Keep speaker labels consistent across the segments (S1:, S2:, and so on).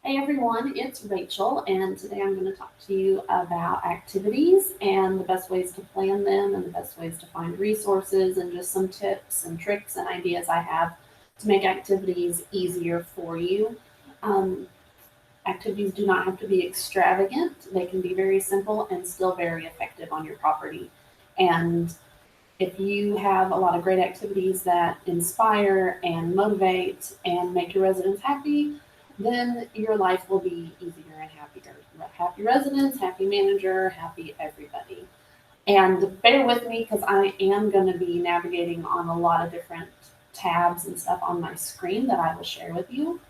S1: Hey everyone, it's Rachel, and today I'm going to talk to you about activities and the best ways to plan them and the best ways to find resources and just some tips and tricks and ideas I have to make activities easier for you. Um, Activities do not have to be extravagant, they can be very simple and still very effective on your property. And if you have a lot of great activities that inspire and motivate and make your residents happy, then your life will be easier and happier. Happy residents, happy manager, happy everybody. And bear with me because I am going to be navigating on a lot of different tabs and stuff on my screen that I will share with you.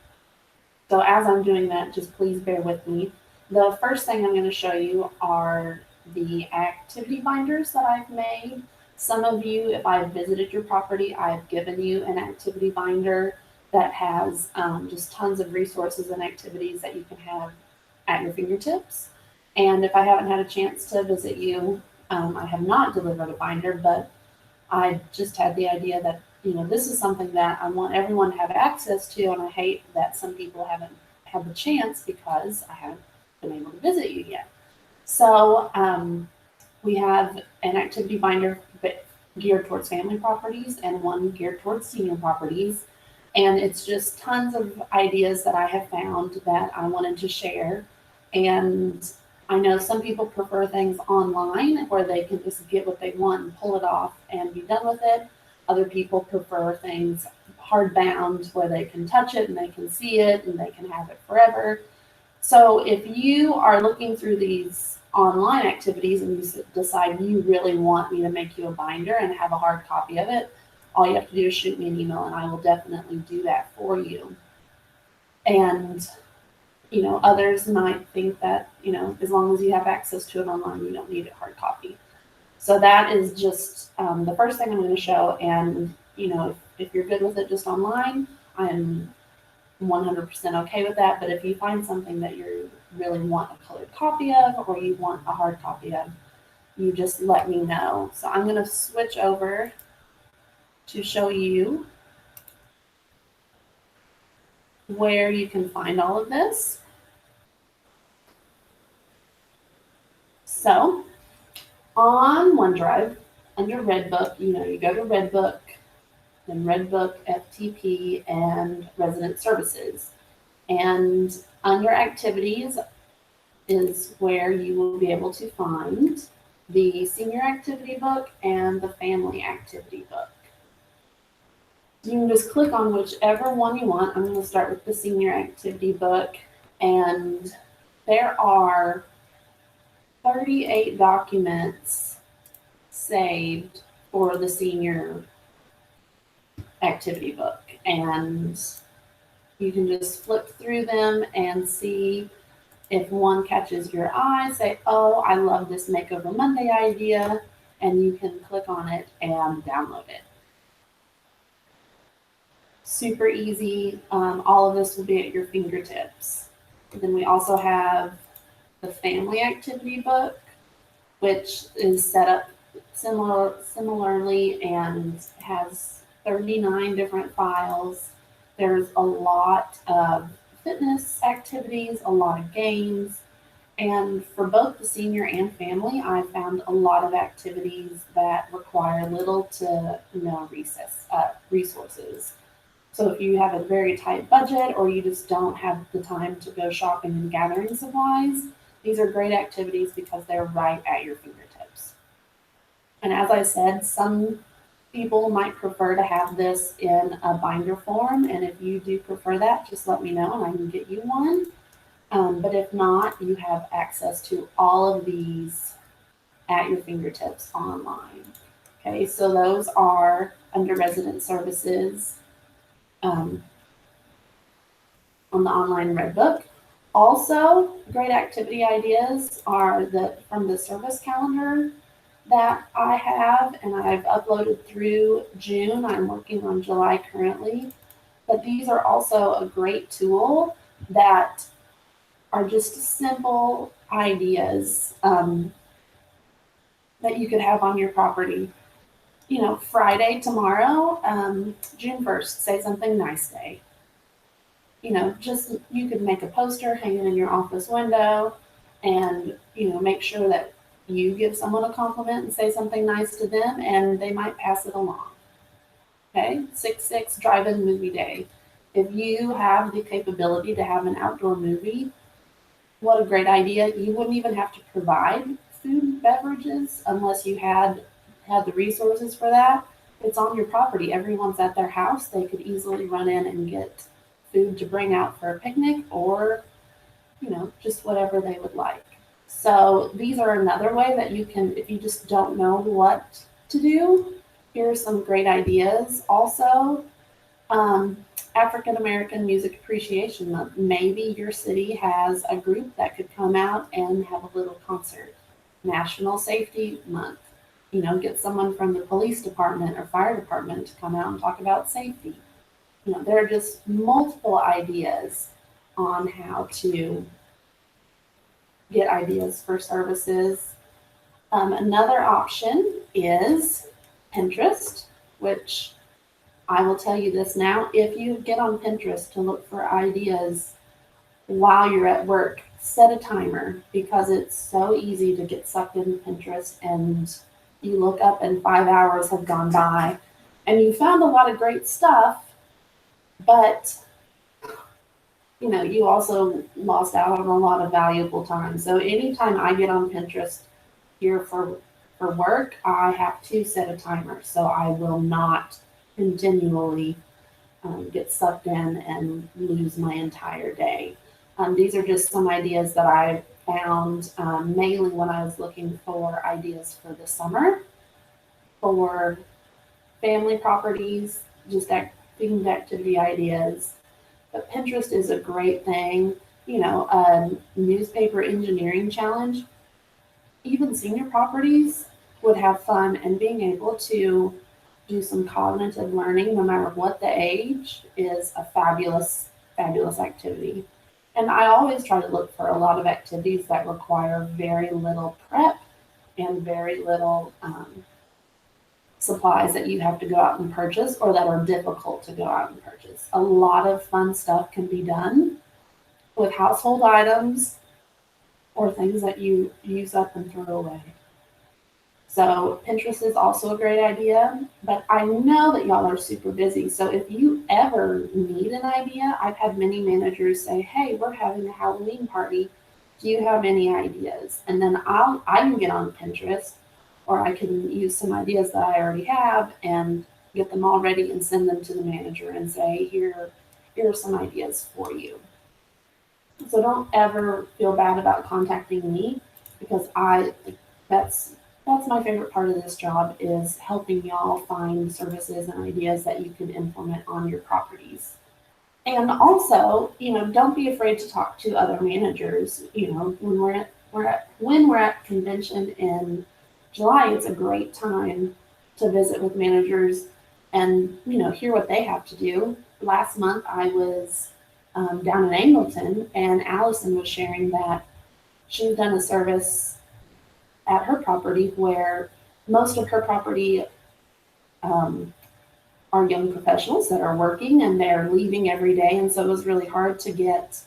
S1: So as I'm doing that, just please bear with me. The first thing I'm going to show you are the activity binders that I've made. Some of you, if I've visited your property, I've given you an activity binder that has just tons of resources and activities that you can have at your fingertips. And if I haven't had a chance to visit you, I have not delivered a binder, but I just had the idea that, this is something that I want everyone to have access to, and I hate that some people haven't had the chance because I haven't been able to visit you yet. So we have an activity binder geared towards family properties and one geared towards senior properties. And it's just tons of ideas that I have found that I wanted to share. And I know some people prefer things online where they can just get what they want and pull it off and be done with it. Other people prefer things hardbound where they can touch it and they can see it and they can have it forever. So if you are looking through these online activities and you decide you really want me to make you a binder and have a hard copy of it, all you have to do is shoot me an email and I will definitely do that for you. And others might think that, as long as you have access to it online, you don't need a hard copy. So that is just the first thing I'm going to show. And, if you're good with it just online, I'm 100% okay with that. But if you find something that you really want a colored copy of or you want a hard copy of, you just let me know. So I'm going to switch over to show you where you can find all of this. So on OneDrive, under Redbook, you go to Redbook, then Redbook, FTP, and Resident Services. And under Activities is where you will be able to find the Senior Activity Book and the Family Activity Book. You can just click on whichever one you want. I'm going to start with the Senior Activity Book, and there are 38 documents saved for the Senior Activity Book, and you can just flip through them and see if one catches your eye. Say, oh, I love this Makeover Monday idea, and you can click on it and download it. Super easy. All of this will be at your fingertips. Then we also have the Family Activity Book, which is set up similarly and has 39 different files. There's a lot of fitness activities, a lot of games, and for both the senior and family, I found a lot of activities that require little to no resources. So if you have a very tight budget or you just don't have the time to go shopping and gathering supplies, these are great activities because they're right at your fingertips. And as I said, some people might prefer to have this in a binder form. And if you do prefer that, just let me know and I can get you one. But if not, you have access to all of these at your fingertips online. Okay, so those are under Resident Services on the online Redbook. Also, great activity ideas are from the service calendar that I have, and I've uploaded through June. I'm working on July currently, but these are also a great tool that are just simple ideas that you could have on your property. Friday, tomorrow, June 1st, say something nice day. just you could make a poster, hang it in your office window, and, make sure that you give someone a compliment and say something nice to them, and they might pass it along. Okay, 6/6 drive-in movie day. If you have the capability to have an outdoor movie, what a great idea. You wouldn't even have to provide food and beverages unless you had the resources for that. It's on your property. Everyone's at their house. They could easily run in and get food to bring out for a picnic or, just whatever they would like. So these are another way that you can, if you just don't know what to do, here are some great ideas. Also, um, African American Music Appreciation Month. Maybe your city has a group that could come out and have a little concert. National Safety Month. Get someone from the police department or fire department to come out and talk about safety. There are just multiple ideas on how to get ideas for services. Another option is Pinterest, which I will tell you this now. If you get on Pinterest to look for ideas while you're at work, set a timer because it's so easy to get sucked into Pinterest and you look up and 5 hours have gone by and you found a lot of great stuff, but you also lost out on a lot of valuable time. So anytime I get on Pinterest here for work, I have to set a timer so I will not continually get sucked in and lose my entire day. These are just some ideas that I found mainly when I was looking for ideas for the summer for family properties, just themed activity ideas. But Pinterest is a great thing. A newspaper engineering challenge. Even senior properties would have fun, and being able to do some cognitive learning, no matter what the age, is a fabulous, fabulous activity. And I always try to look for a lot of activities that require very little prep and very little supplies that you have to go out and purchase or that are difficult to go out and purchase. A lot of fun stuff can be done with household items or things that you use up and throw away. So Pinterest is also a great idea, but I know that y'all are super busy. So if you ever need an idea, I've had many managers say, "Hey, we're having a Halloween party. Do you have any ideas?" And then I can get on Pinterest, or I can use some ideas that I already have and get them all ready and send them to the manager and say, here are some ideas for you. So don't ever feel bad about contacting me because that's my favorite part of this job is helping y'all find services and ideas that you can implement on your properties. And also, don't be afraid to talk to other managers. When we're at convention in July, it's a great time to visit with managers and hear what they have to do. Last month I was down in Angleton, and Allison was sharing that she's done a service at her property where most of her property are young professionals that are working and they're leaving every day, and so it was really hard to get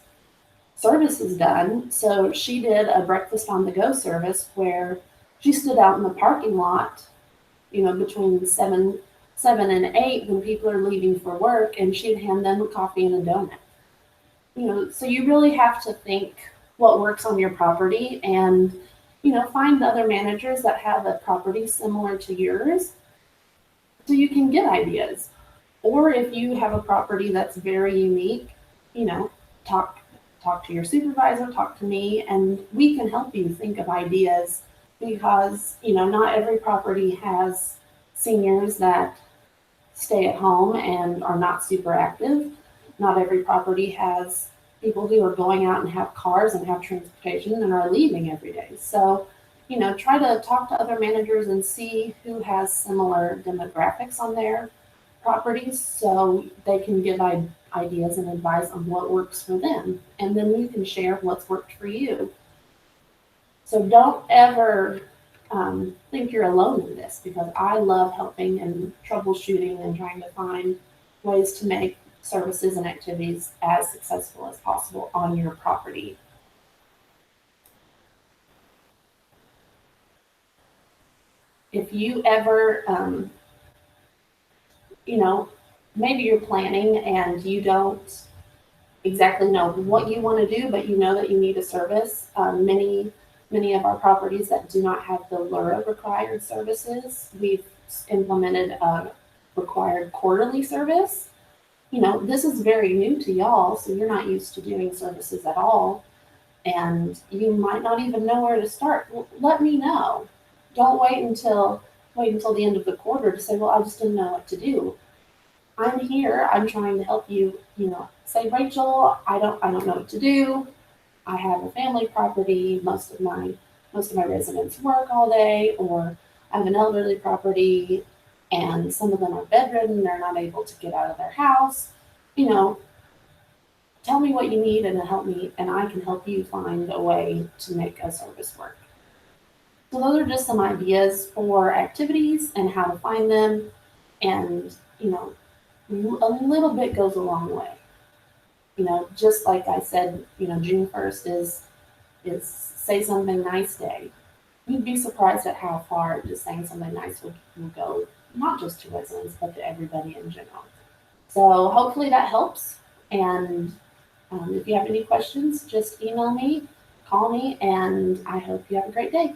S1: services done. So she did a breakfast on the go service where she stood out in the parking lot, between seven and 8 when people are leaving for work, and she'd hand them a coffee and a donut. So you really have to think what works on your property and, find other managers that have a property similar to yours so you can get ideas. Or if you have a property that's very unique, talk to your supervisor, talk to me, and we can help you think of ideas because, not every property has seniors that stay at home and are not super active. Not every property has people who are going out and have cars and have transportation and are leaving every day. So, try to talk to other managers and see who has similar demographics on their properties so they can give ideas and advice on what works for them. And then you can share what's worked for you. So don't ever think you're alone in this because I love helping and troubleshooting and trying to find ways to make services and activities as successful as possible on your property. If you ever, maybe you're planning and you don't exactly know what you want to do, but you know that you need a service. Many of our properties that do not have the LURA required services, we've implemented a required quarterly service. This is very new to y'all, so you're not used to doing services at all, and you might not even know where to start. Let me know. Don't wait until the end of the quarter to say, well, I just didn't know what to do. I'm here. I'm trying to help you, say, Rachel, I don't know what to do. I have a family property. Most of my residents work all day, or I have an elderly property and some of them are bedridden, they're not able to get out of their house. You know, Tell me what you need and help me, and I can help you find a way to make a service work. So those are just some ideas for activities and how to find them. And, a little bit goes a long way. Just like I said, June 1st is say something nice day. You'd be surprised at how far just saying something nice would go, not just to residents, but to everybody in general. So hopefully that helps. And if you have any questions, just email me, call me, and I hope you have a great day.